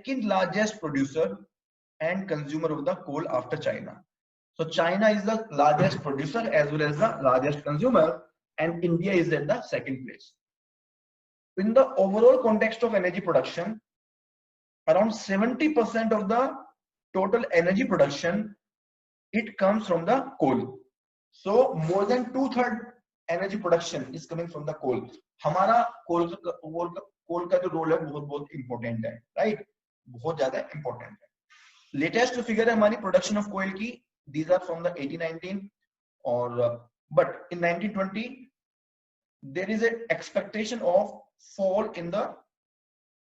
second largest producer and consumer of the coal after China. So China is the largest producer as well as the largest consumer, and India is at the second place. In the overall context of energy production, around 70% of the total energy production, it comes from the coal. So more than 2/3 energy production is coming from the coal. हमारा coal का जो role है बहुत important है, right? बहुत ज़्यादा important है. Latest figure है हमारी production of coal की. These are from the 1819 or but in 1920 there is an expectation of fall in the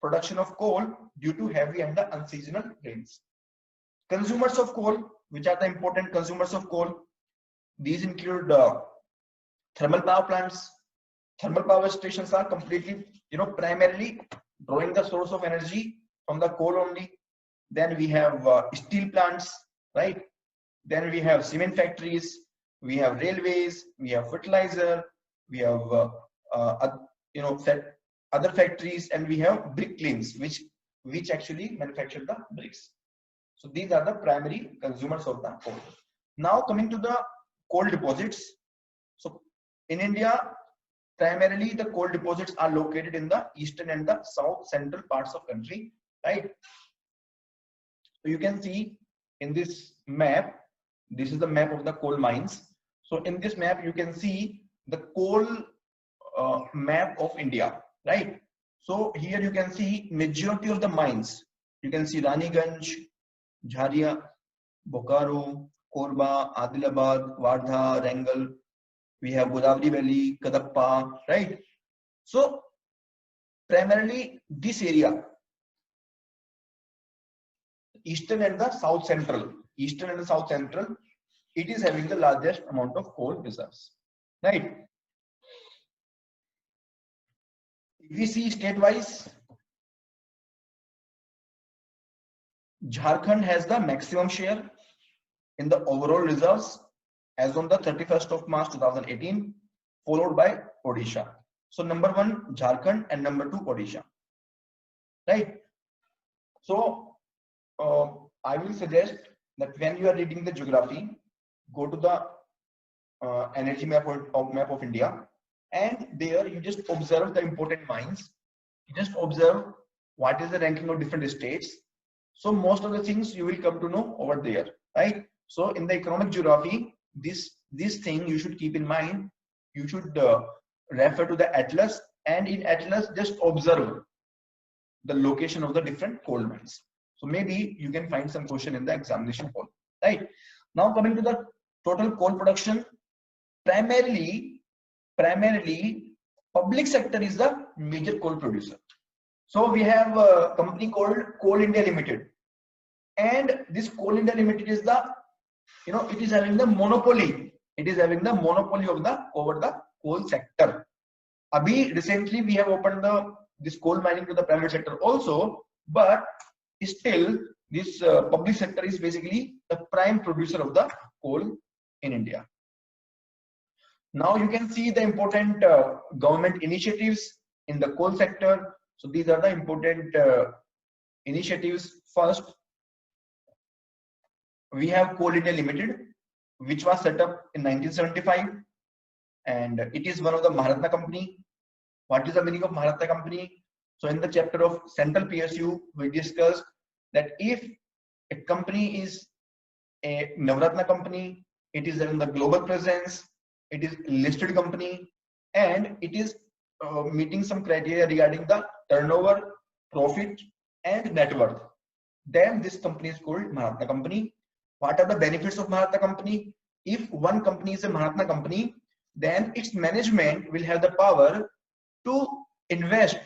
production of coal due to heavy and the unseasonal rains. Consumers of coal, which are the important consumers of coal, these include thermal power plants. Thermal power stations are completely, primarily drawing the source of energy from the coal only. Then we have steel plants, right? Then we have cement factories, we have railways, we have fertilizer, we have other factories, and we have brick kilns which actually manufacture the bricks. So these are the primary consumers of the coal. Now coming to the coal deposits. So in India, primarily the coal deposits are located in the eastern and the south central parts of country, right? So you can see in this map, this is the map of the coal mines. So in this map, you can see the coal map of India, right? So here you can see majority of the mines. You can see Raniganj, Jharia, Bokaro, Korba, Adilabad, Wardha, Rangal. We have Godavari Valley, Kadapa, right? So primarily this area, eastern and the south central, it is having the largest amount of coal reserves, right? If we see state-wise, Jharkhand has the maximum share in the overall reserves as on the 31st of March 2018, followed by Odisha. So number 1 Jharkhand and number 2 Odisha, right? So I will suggest that when you are reading the geography, go to the energy map of India, and there you just observe the important mines. You just observe what is the ranking of different states. So most of the things you will come to know over there, right? So in the economic geography, this thing you should keep in mind. You should refer to the atlas, and in atlas just observe the location of the different coal mines. So maybe you can find some question in the examination hall, right? Now coming to the total coal production, primarily public sector is the major coal producer. So we have a company called Coal India Limited, and this Coal India Limited is the, it is having the monopoly. It is having the monopoly of over the coal sector. Abhi recently we have opened this coal mining to the private sector also, but still this public sector is basically the prime producer of the coal in India. Now you can see the important government initiatives in the coal sector. So these are the important initiatives. First, we have Coal India Limited, which was set up in 1975, and it is one of the Maharatna company. What is the meaning of Maharatna company? So in the chapter of Central PSU, we discussed that if a company is a Navratna company, it is in the global presence, it is listed company, and it is meeting some criteria regarding the turnover, profit, and net worth, then this company is called Maharatna company. What are the benefits of Maharatna company? If one company is a Maharatna company, then its management will have the power to invest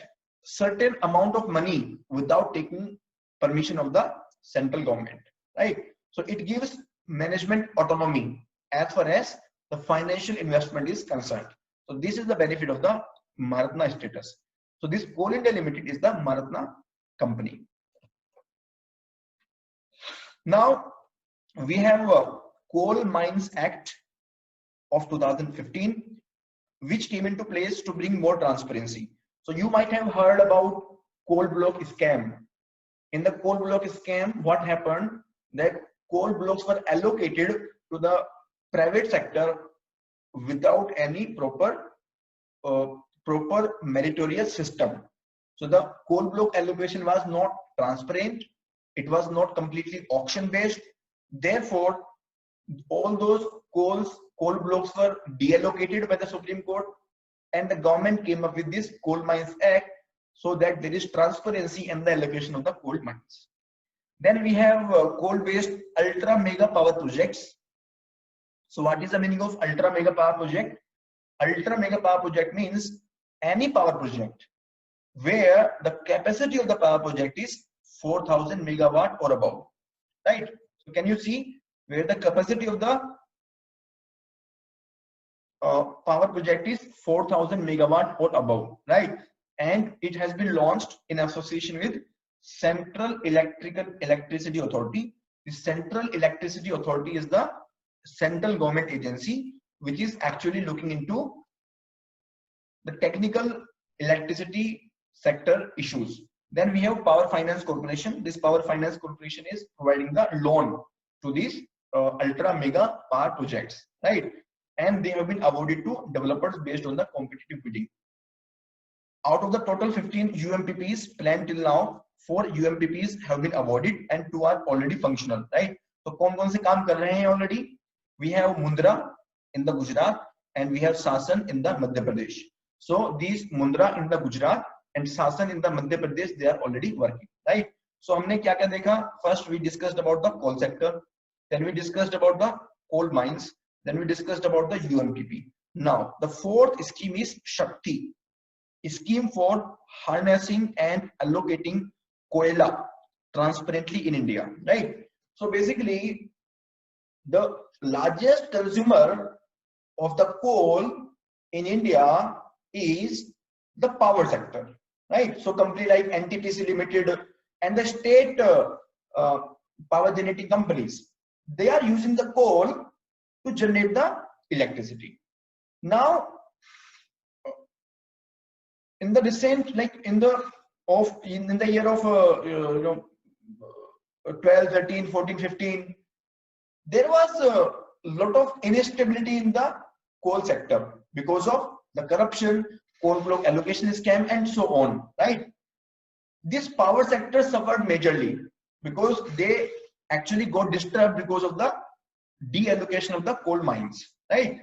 certain amount of money without taking permission of the central government, right? So it gives management autonomy as far as the financial investment is concerned. So this is the benefit of the Maharatna status. So this Coal India Limited is the Maharatna company. Now we have Coal Mines Act of 2015, which came into place to bring more transparency. So you might have heard about coal block scam. In the coal block scam, what happened, that coal blocks were allocated to the private sector without any proper meritorious system. So the coal block allocation was not transparent. It was not completely auction based. Therefore, all those coal blocks were deallocated by the Supreme Court, and the government came up with this Coal Mines Act so that there is transparency in the allocation of the coal mines. Then we have coal-based ultra mega power projects. So what is the meaning of ultra mega power project? Ultra mega power project means any power project where the capacity of the power project is 4,000 megawatt or above, right? So can you see where the capacity of the power project is 4,000 megawatt or above, right? And it has been launched in association with Central Electricity Authority. The Central Electricity Authority is the central government agency which is actually looking into the technical electricity sector issues. Then we have Power Finance Corporation. This Power Finance Corporation is providing the loan to these ultra mega power projects, right? And they have been awarded to developers based on the competitive bidding. Out of the total 15 UMPPs planned till now, 4 UMPPs have been awarded and 2 are already functional, right? So कौन-कौन से काम कर रहे हैं already? We have Mundra in the Gujarat and we have Sasan in the Madhya Pradesh. So these Mundra in the Gujarat and Sasan in the Madhya Pradesh, they are already working, right? So हमने क्या-क्या देखा? First we discussed about the coal sector, then we discussed about the coal mines, then we discussed about the UMPP. Now the fourth scheme is Shakti, a scheme for harnessing and allocating koila transparently in India, right? So basically, the largest consumer of the coal in India is the power sector, right? So company like NTPC Limited and the state power generating companies, they are using the coal to generate the electricity. Now, in the recent, like in the year of 12, 13, 14, 15, there was a lot of instability in the coal sector because of the corruption, coal block allocation scam, and so on, right? This power sector suffered majorly because they actually got disturbed because of the deallocation of the coal mines, right?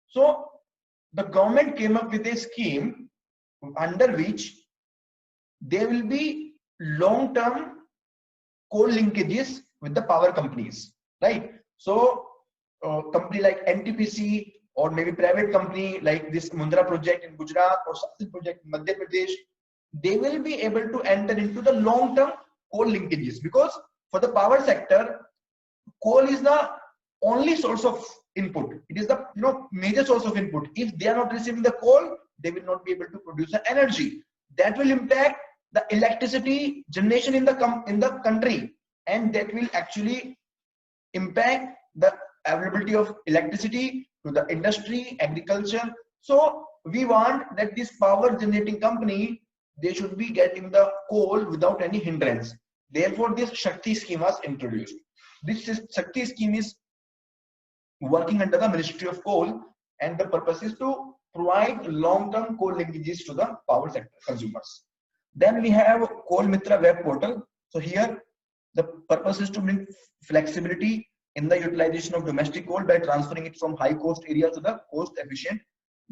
So the government came up with a scheme under which there will be long-term coal linkages with the power companies, right? So company like NTPC or maybe private company like this Mundra project in Gujarat or Sasan project in Madhya Pradesh, they will be able to enter into the long-term coal linkages, because for the power sector, coal is the only source of input. It is the major source of input. If they are not receiving the coal, they will not be able to produce the energy. That will impact the electricity generation in the country, and that will actually impact the availability of electricity to the industry, agriculture. So we want that this power generating company, they should be getting the coal without any hindrance. Therefore, this Shakti scheme was introduced. This Shakti scheme is working under the Ministry of Coal, and the purpose is to provide long-term coal linkages to the power sector consumers. Then we have Coal Mitra web portal. So here the purpose is to bring flexibility in the utilization of domestic coal by transferring it from high cost areas to the cost efficient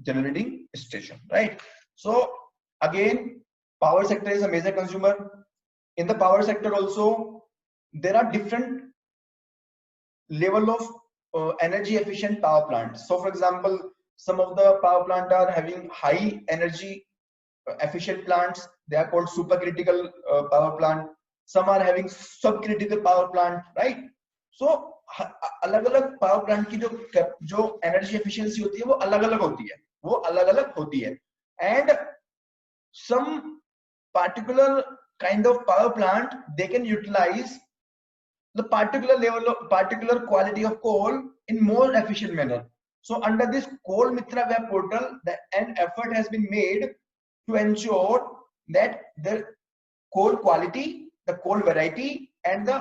generating station, right? So again, power sector is a major consumer. In the power sector also, there are different level of energy efficient power plants. So for example, some of the power plants are having high energy efficient plants. They are called supercritical power plant. Some are having subcritical power plant, right? So अलग-अलग power plant की जो energy efficiency होती है वो अलग-अलग होती है, and some particular kind of power plant, they can utilize the particular quality of coal in more efficient manner. So under this Coal Mitra web portal, an effort has been made to ensure that the coal quality the coal variety and the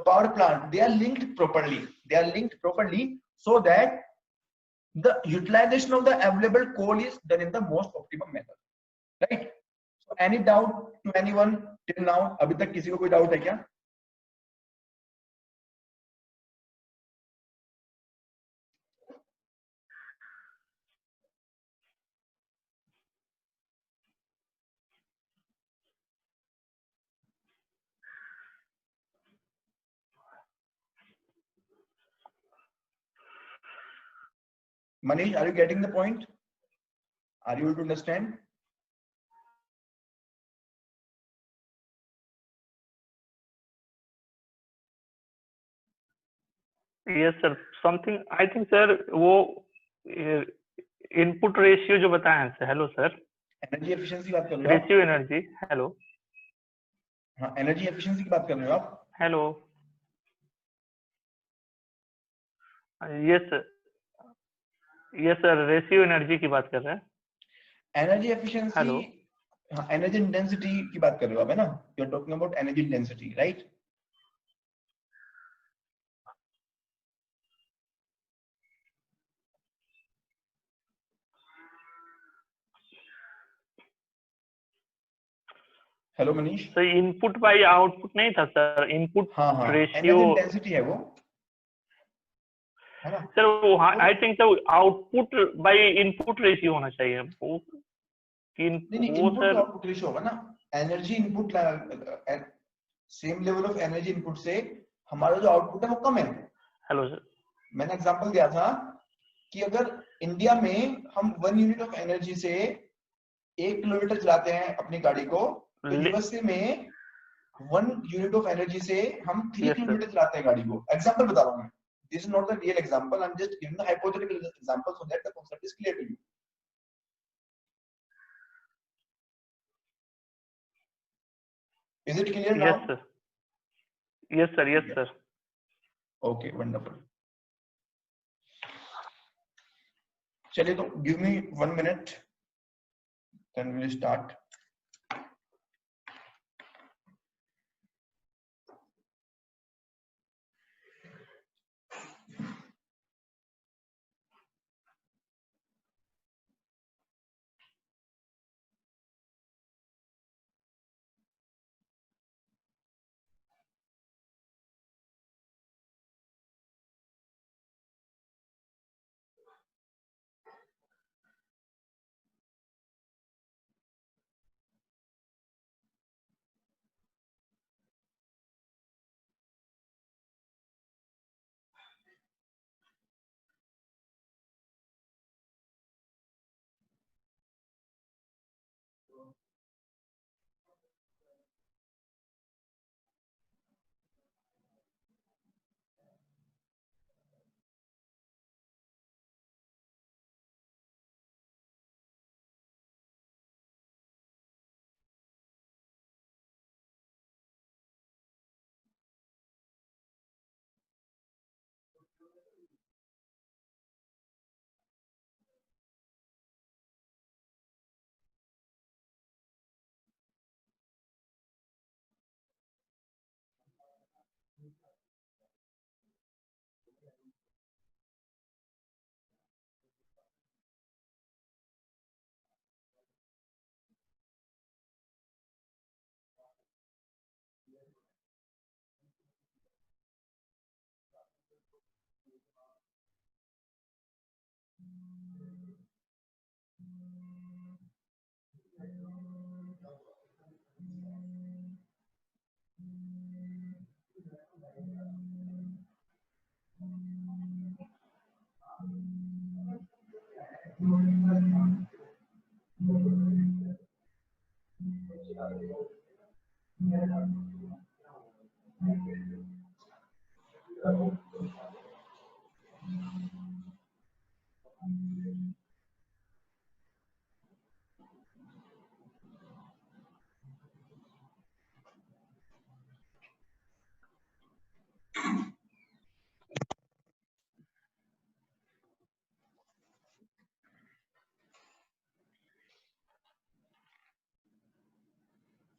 power plant, they are linked properly. They are linked properly so that the utilization of the available coal is done in the most optimum manner, right? So any doubt to anyone till now? अभी तक किसी को कोई doubt है क्या? Manish, are you getting the point? Are you able to understand? Yes sir, something I think sir वो input ratio जो बताए हैं sir. Hello sir, energy efficiency की बात कर रहे हो आप? Ratio energy. हेलो, हाँ, एनर्जी एफिशिएंसी की बात कर रहे हो आप? Hello, yes sir, ratio energy की बात कर रहे हैं. एनर्जी एफिशिएंसी, हेलो, हाँ, एनर्जी इंटेंसिटी की बात कर रहे हो आप, है ना? You are talking about energy intensity, right? Hello Manish, sir input by output नहीं था सर, इनपुट हाँ रेशियो. एनर्जी इंटेंसिटी है वो, है ना? सर वो I think sir output by input ratio होना चाहिए वो. नहीं वो input sir to output ratio होगा ना. Energy input, same level of energy input से हमारा जो आउटपुट है वो कम है. हेलो सर, मैंने एग्जांपल दिया था कि अगर इंडिया में हम 1 यूनिट ऑफ एनर्जी से 1 किलोमीटर चलाते हैं अपनी गाड़ी को, तो यूएसए में 1 यूनिट ऑफ एनर्जी से हम 3 Yes, किलोमीटर चलाते हैं गाड़ी को. एग्जांपल बता रहा हूं मैं. This is not the real example, I am just giving the hypothetical example so that the concept is clear to you. Is it clear now? yes sir, yes sir, yes sir. Okay, wonderful. चलिए, तो give me 1 minute, then we'll start.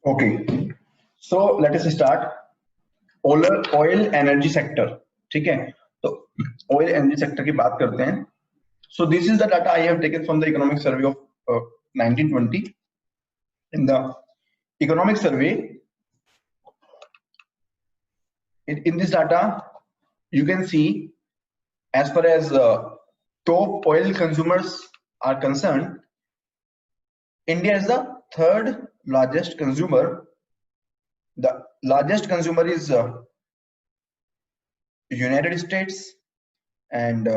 Okay. So let us start. Oil energy sector, ठीक है? तो oil energy sector की बात करते हैं. So this is the data I have taken from the economic survey of 1920. In the economic survey, in this data, you can see as far as top oil consumers are concerned, India is the third largest consumer. The largest consumer is United States, and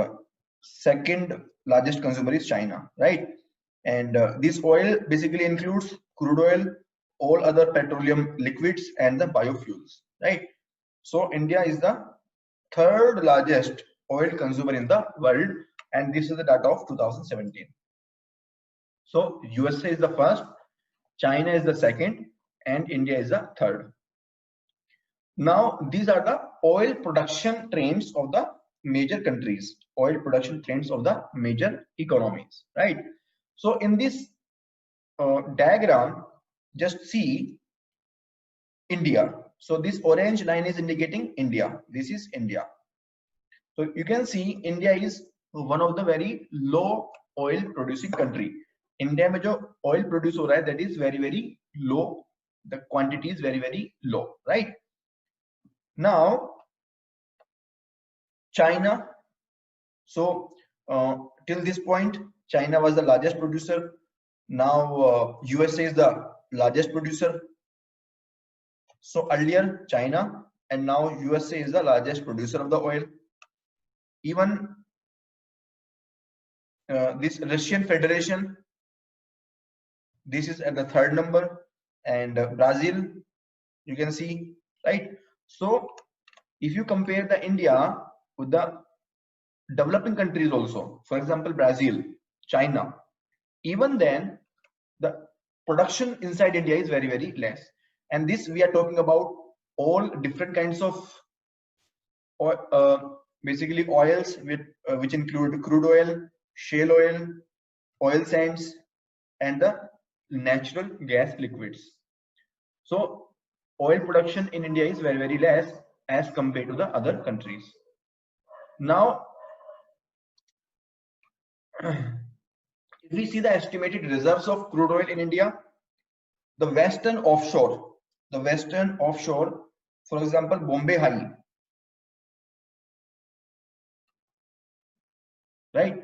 second largest consumer is China, right? And this oil basically includes crude oil, all other petroleum liquids, and the biofuels, right? So India is the third largest oil consumer in the world, and this is the data of 2017. So USA is the first, China is the second, and India is the third. Now these are the oil production trends of the major countries, oil production trends of the major economies, right? So in this diagram, just see India. So this orange line is indicating India. This is India. So you can see India is one of the very low oil producing country. India में जो oil produce हो रहा है, that is very very low. The quantity is very very low, right? Now China. So till this point, China was the largest producer. Now USA is the largest producer. So earlier China, and now USA is the largest producer of the oil. Even this Russian Federation, this is at the third number, and Brazil, you can see, right? So if you compare the India with the developing countries also, for example Brazil, China, even then the production inside India is very very less. And this we are talking about all different kinds of basically oils which include crude oil, shale oil, oil sands, and the natural gas liquids. So oil production in India is very very less as compared to the other countries. Now if we see the estimated reserves of crude oil in India, the western offshore, for example Bombay High, right,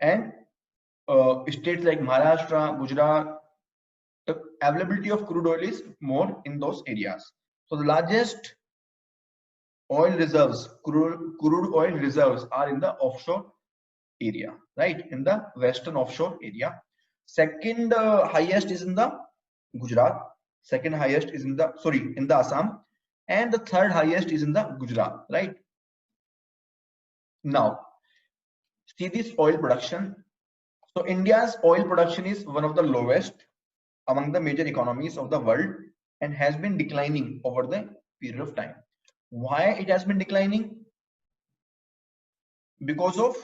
and states like Maharashtra, Gujarat, the availability of crude oil is more in those areas. So the largest oil reserves, crude oil reserves, are in the offshore area, right, in the western offshore area. Second highest is in the Gujarat, second highest is in the Assam, and the third highest is in the Gujarat, right? Now see this oil production. So India's oil production is one of the lowest among the major economies of the world and has been declining over the period of time. Why it has been declining? Because of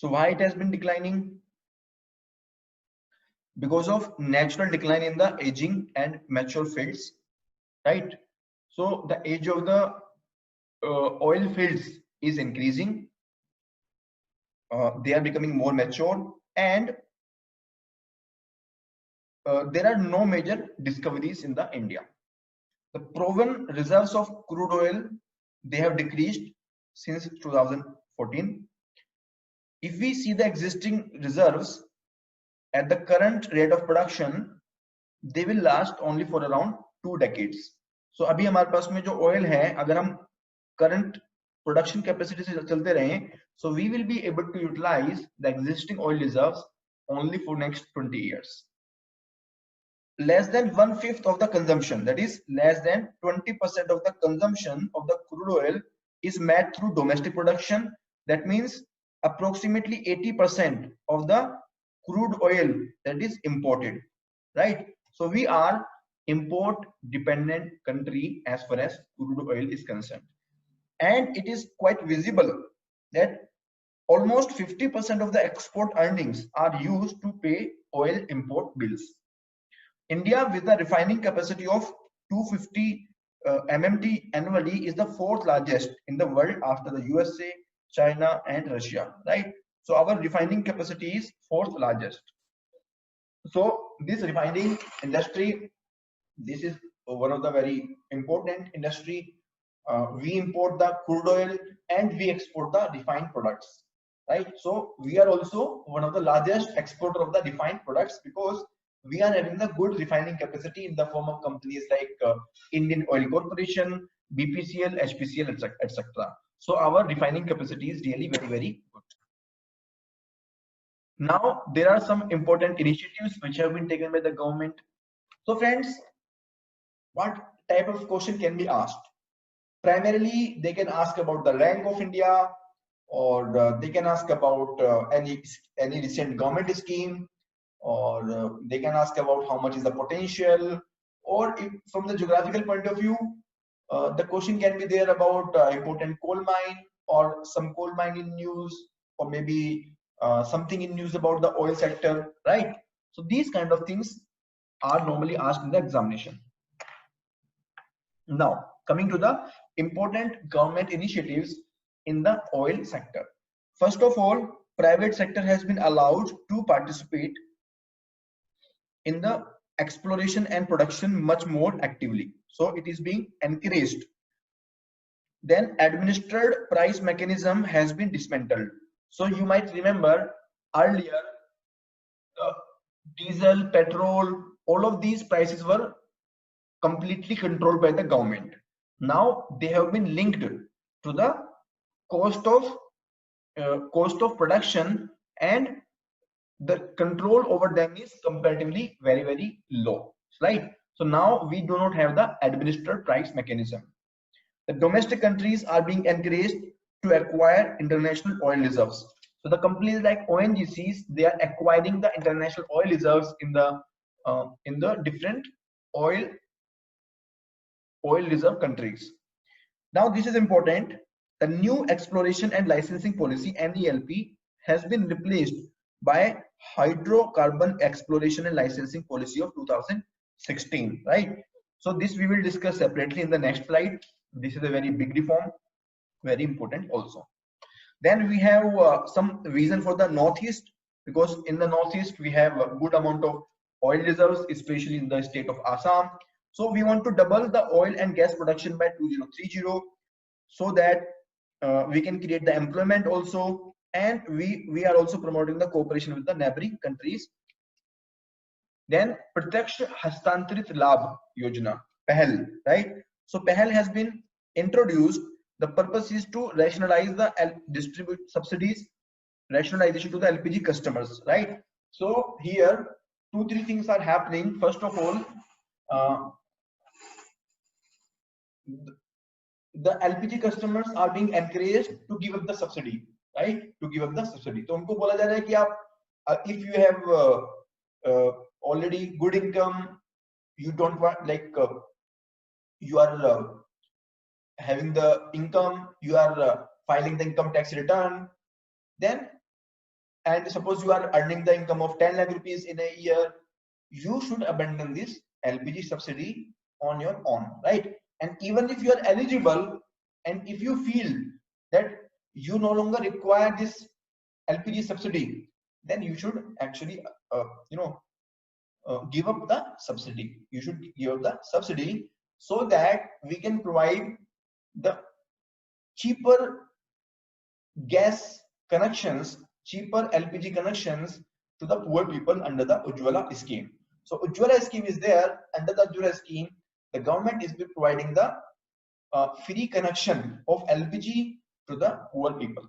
why it has been declining? Because of natural decline in the aging and mature fields, right? So the age of the oil fields is increasing. They are becoming more mature, and there are no major discoveries in the India. The proven reserves of crude oil, they have decreased since 2014. If we see the existing reserves at the current rate of production, they will last only for around 2 decades. So अभी हमारे पास में जो oil है, अगर हम current production capacity से चलते रहें, so we will be able to utilize the existing oil reserves only for next 20 years. Less than 1/5 of the consumption, that is less than 20% of the consumption of the crude oil, is met through domestic production. That means approximately 80% of the crude oil that is imported, right? So we are import dependent country as far as crude oil is concerned. And it is quite visible that almost 50% of the export earnings are used to pay oil import bills. India, with a refining capacity of 250 MMT annually, is the fourth largest in the world after the USA, China, and Russia, right? So our refining capacity is fourth largest. So this refining industry, this is one of the very important industry. We import the crude oil and we export the refined products, right? So we are also one of the largest exporter of the refined products because we are having the good refining capacity in the form of companies like Indian Oil Corporation, BPCL, HPCL, etc. So our refining capacity is really very, very good. Now there are some important initiatives which have been taken by the government. So friends, what type of question can be asked? Primarily, they can ask about the rank of India, or they can ask about any recent government scheme, or they can ask about how much is the potential, or if, from the geographical point of view, the question can be there about important coal mine or some coal mine in news, or maybe something in news about the oil sector, right? So these kind of things are normally asked in the examination. Now, coming to the important government initiatives in the oil sector. First of all, private sector has been allowed to participate in the exploration and production much more actively. So it is being encouraged. Then administered price mechanism has been dismantled. So you might remember earlier, diesel, petrol, all of these prices were completely controlled by the government. Now they have been linked to the cost of production, and the control over them is comparatively very, very low, right? So now we do not have the administered price mechanism. The domestic countries are being encouraged to acquire international oil reserves. So the companies like ONGCs, they are acquiring the international oil reserves in the different oil reserve countries. Now this is important. The new exploration and licensing policy, NELP, has been replaced by hydrocarbon exploration and licensing policy of 2016, right? So this we will discuss separately in the next slide. This is a very big reform, very important also. Then we have some vision for the Northeast, because in the Northeast we have a good amount of oil reserves, especially in the state of Assam. So we want to double the oil and gas production by 2030, so that we can create the employment also, and we are also promoting the cooperation with the neighboring countries. Then Pratyaksha Hastantarit Labh Yojana, PAHAL, right? So PAHAL has been introduced. The purpose is to rationalize the distribute subsidies, rationalization to the LPG customers, right? So here 2-3 things are happening. First of all, the LPG customers are being encouraged to give up the subsidy, right? To give up the subsidy. तो उनको बोला जा रहा है कि आप if you have already good income, you don't want you are having the income, you are filing the income tax return, then, and suppose you are earning the income of 10 lakh rupees in a year, you should abandon this LPG subsidy on your own, right? And even if you are eligible, and if you feel that you no longer require this LPG subsidy, then you should actually give up the subsidy. You should give up the subsidy so that we can provide the cheaper gas connections, cheaper LPG connections to the poor people under the Ujjwala scheme. So Ujjwala scheme is there. Under the Ujjwala scheme, the government is providing the free connection of LPG to the poor people.